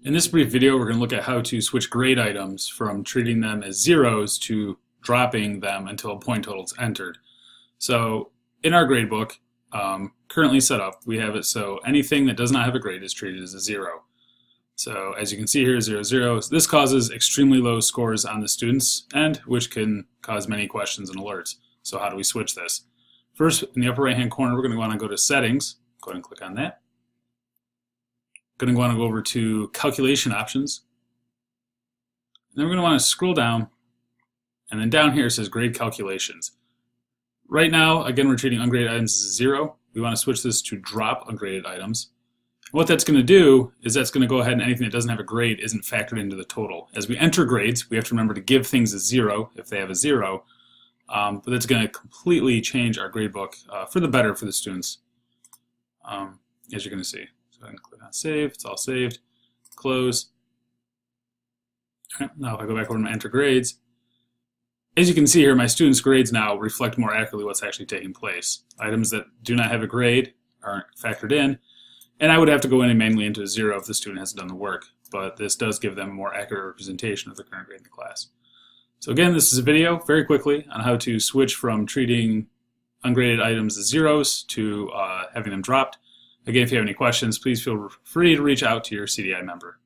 In this brief video, we're going to look at how to switch grade items from treating them as zeros to dropping them until a point total is entered. So in our gradebook, currently set up, we have it so anything that does not have a grade is treated as a zero. So as you can see here, 0, 0. So this causes extremely low scores on the student's end, which can cause many questions and alerts. So how do we switch this? First, in the upper right-hand corner, we're going to want to go to Settings. Go ahead and click on that. Going to want to go over to Calculation Options. And then we're going to want to scroll down, and then down here it says Grade Calculations. Right now, again, we're treating ungraded items as a zero. We want to switch this to drop ungraded items. What that's going to do is that's going to go ahead and anything that doesn't have a grade isn't factored into the total. As we enter grades, we have to remember to give things a zero if they have a zero, but that's going to completely change our gradebook for the better for the students, as you're going to see. So I'm going to click on Save. It's all saved. Close. All right, now if I go back over to my Enter Grades, as you can see here, my students' grades now reflect more accurately what's actually taking place. Items that do not have a grade aren't factored in, and I would have to go in and manually enter a zero if the student hasn't done the work, but this does give them a more accurate representation of the current grade in the class. So again, this is a video, very quickly, on how to switch from treating ungraded items as zeros to having them dropped. Again, if you have any questions, please feel free to reach out to your CDI member.